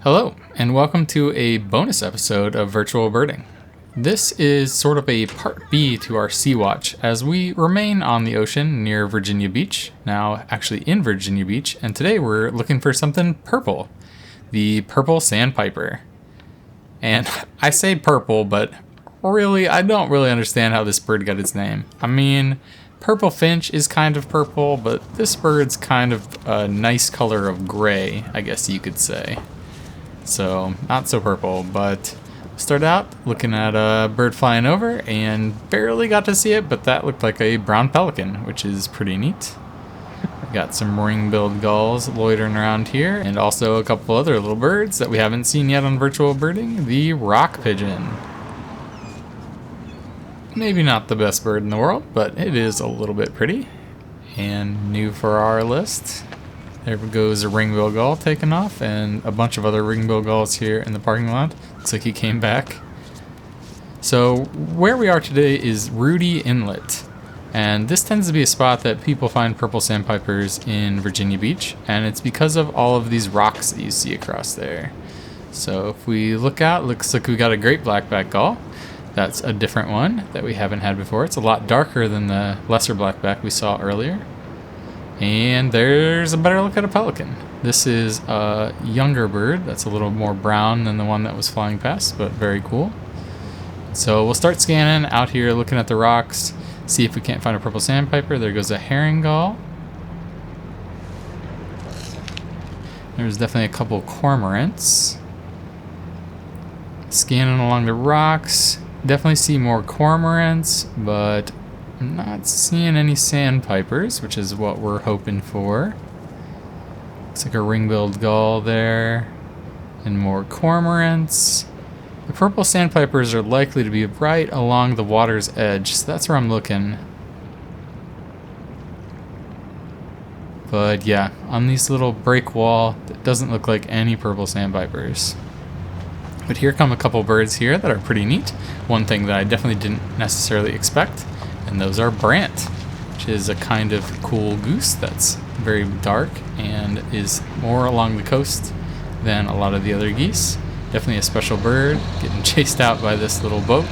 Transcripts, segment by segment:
Hello, and welcome to a bonus episode of Virtual Birding. This is sort of a part B to our Sea Watch as we remain on the ocean near Virginia Beach, now actually in Virginia Beach, and today we're looking for something purple, the Purple Sandpiper. And I say purple, but really, I don't really understand how this bird got its name. I mean, purple finch is kind of purple, but this bird's kind of a nice color of gray, I guess you could say. So, not so purple, but start out looking at a bird flying over and barely got to see it, but that looked like a brown pelican, which is pretty neat. We got some ring-billed gulls loitering around here, and also a couple other little birds that we haven't seen yet on Virtual Birding, the rock pigeon. Maybe not the best bird in the world, but it is a little bit pretty, and new for our list. There goes a ring-billed gull taking off, and a bunch of other ring-billed gulls here in the parking lot. Looks like he came back. So where we are today is Rudee Inlet, and this tends to be a spot that people find purple sandpipers in Virginia Beach, and it's because of all of these rocks that you see across there. So if we look out, looks like we got a great blackback gull. That's a different one that we haven't had before. It's a lot darker than the lesser blackback we saw earlier. And there's a better look at a pelican. This is a younger bird that's a little more brown than the one that was flying past, but very cool. So we'll start scanning out here, looking at the rocks, see if we can't find a purple sandpiper. There goes a herring gull. There's definitely a couple cormorants. Scanning along the rocks, definitely see more cormorants, but I'm not seeing any sandpipers, which is what we're hoping for. Looks like a ring-billed gull there, and more cormorants. The purple sandpipers are likely to be right along the water's edge, so that's where I'm looking. But yeah, on this little break wall, it doesn't look like any purple sandpipers. But here come a couple birds here that are pretty neat. One thing that I definitely didn't necessarily expect, and those are brant, which is a kind of cool goose that's very dark and is more along the coast than a lot of the other geese. Definitely a special bird, getting chased out by this little boat.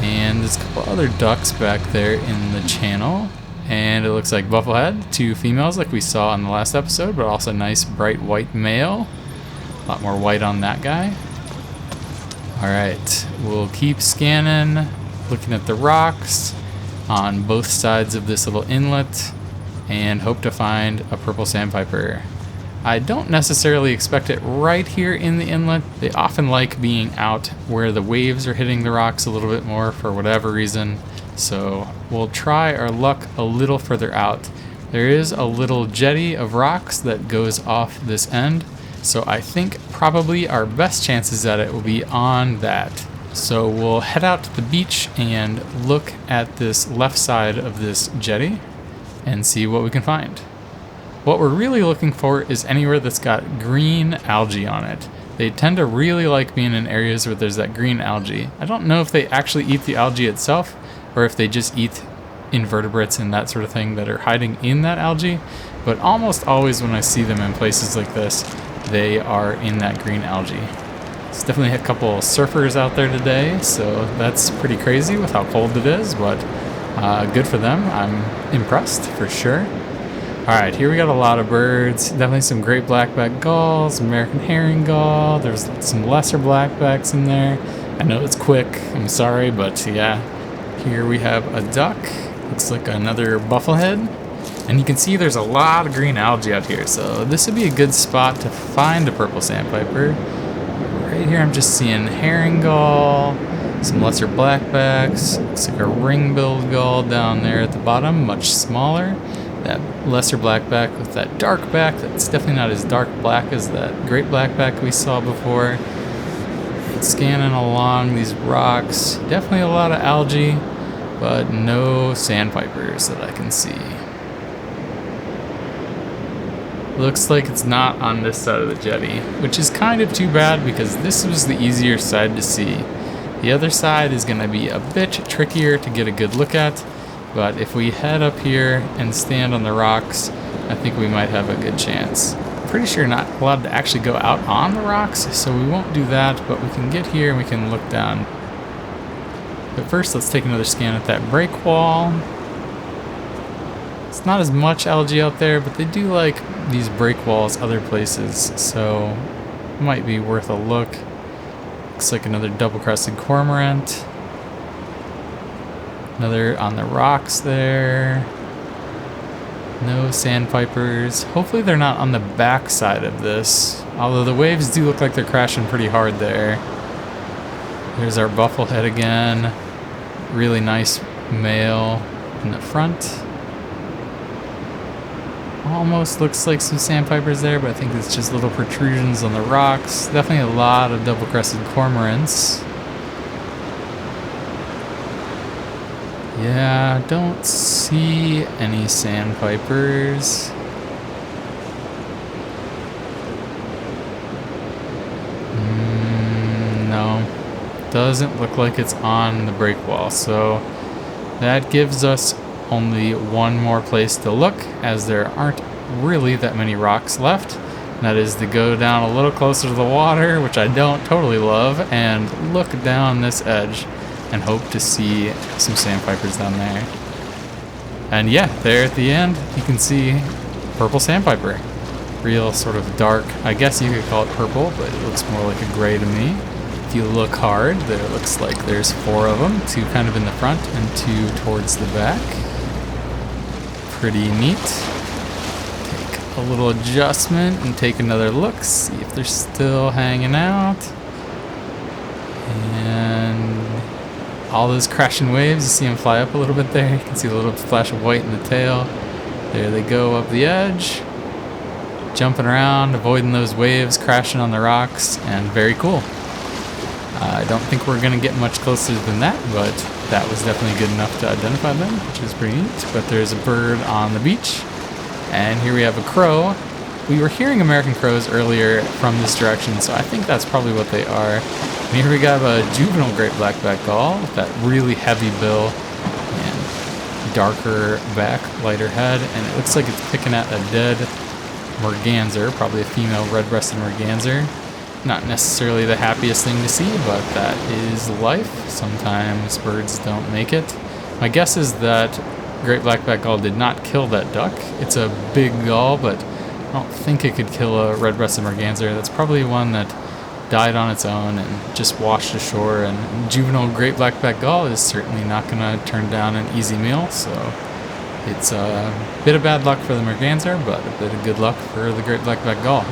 And there's a couple other ducks back there in the channel. And it looks like bufflehead, two females like we saw in the last episode, but also nice bright white male. A lot more white on that guy. Alright, we'll keep scanning, looking at the rocks on both sides of this little inlet, and hope to find a purple sandpiper. I don't necessarily expect it right here in the inlet. They often like being out where the waves are hitting the rocks a little bit more for whatever reason, so we'll try our luck a little further out. There is a little jetty of rocks that goes off this end, so I think probably our best chances at it will be on that. So we'll head out to the beach and look at this left side of this jetty and see what we can find. What we're really looking for is anywhere that's got green algae on it. They tend to really like being in areas where there's that green algae. I don't know if they actually eat the algae itself or if they just eat invertebrates and that sort of thing that are hiding in that algae, but almost always when I see them in places like this, they are in that green algae. There's definitely a couple surfers out there today, so that's pretty crazy with how cold it is, but good for them. I'm impressed for sure. Alright, here we got a lot of birds. Definitely some great blackback gulls, American herring gull. There's some lesser blackbacks in there. I know it's quick, I'm sorry, but yeah. Here we have a duck. Looks like another bufflehead. And you can see there's a lot of green algae out here, so this would be a good spot to find a purple sandpiper. Right here I'm just seeing herring gull, some lesser blackbacks, looks like a ring-billed gull down there at the bottom, much smaller. That lesser blackback with that dark back. That's definitely not as dark black as that great blackback we saw before. Scanning along these rocks. Definitely a lot of algae, but no sandpipers that I can see. Looks like it's not on this side of the jetty, which is kind of too bad because this was the easier side to see. The other side is going to be a bit trickier to get a good look at, but if we head up here and stand on the rocks, I think we might have a good chance. Pretty sure not allowed to actually go out on the rocks, so we won't do that, but we can get here and we can look down. But first, let's take another scan at that break wall. It's not as much algae out there, but they do like these break walls other places, so it might be worth a look. Looks like another double-crested cormorant. Another on the rocks there. No sandpipers. Hopefully they're not on the back side of this, although the waves do look like they're crashing pretty hard there. There's our bufflehead again. Really nice male in the front. Almost looks like some sandpipers there, but I think it's just little protrusions on the rocks. Definitely a lot of double-crested cormorants. Yeah, don't see any sandpipers. No, doesn't look like it's on the break wall, so that gives us only one more place to look, as there aren't really that many rocks left. And that is to go down a little closer to the water, which I don't totally love, and look down this edge and hope to see some sandpipers down there. And yeah, there at the end, you can see purple sandpiper. Real sort of dark, I guess you could call it purple, but it looks more like a gray to me. If you look hard, there looks like there's 4 of them, 2 kind of in the front and 2 towards the back. Pretty neat. Take a little adjustment and take another look, see if they're still hanging out. And all those crashing waves, you see them fly up a little bit there. You can see the little flash of white in the tail. There they go up the edge, jumping around, avoiding those waves, crashing on the rocks, and very cool. I don't think we're gonna get much closer than that, but that was definitely good enough to identify them, which is pretty neat. But there's a bird on the beach, and here we have a crow. We were hearing American crows earlier from this direction, so I think that's probably what they are. And here we got a juvenile great blackback gull with that really heavy bill and darker back, lighter head, and it looks like it's picking at a dead merganser, probably a female red-breasted merganser. Not necessarily the happiest thing to see, but that is life. Sometimes birds don't make it. My guess is that great blackback gull did not kill that duck. It's a big gull, but I don't think it could kill a red-breasted merganser. That's probably one that died on its own and just washed ashore, and juvenile great blackback gull is certainly not going to turn down an easy meal, so it's a bit of bad luck for the merganser, but a bit of good luck for the great blackback gull.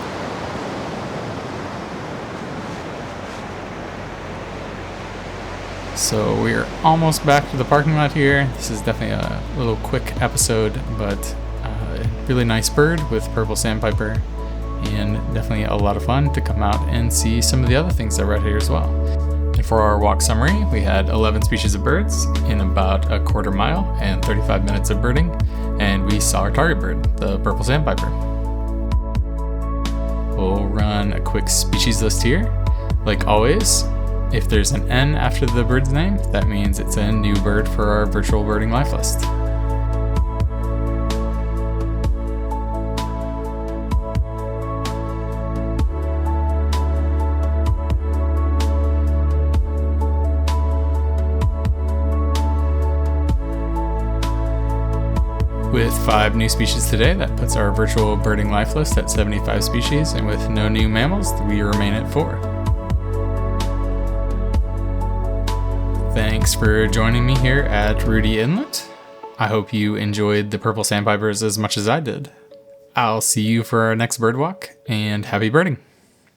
So we're almost back to the parking lot here. This is definitely a little quick episode, but really nice bird with purple sandpiper, and definitely a lot of fun to come out and see some of the other things that are right here as well. And for our walk summary, we had 11 species of birds in about a quarter mile and 35 minutes of birding, and we saw our target bird, the purple sandpiper. We'll run a quick species list here. Like always, if there's an N after the bird's name, that means it's a new bird for our virtual birding life list. With 5 new species today, that puts our virtual birding life list at 75 species, and with no new mammals, we remain at 4. Thanks for joining me here at Rudee Inlet. I hope you enjoyed the purple sandpipers as much as I did. I'll see you for our next bird walk, and happy birding!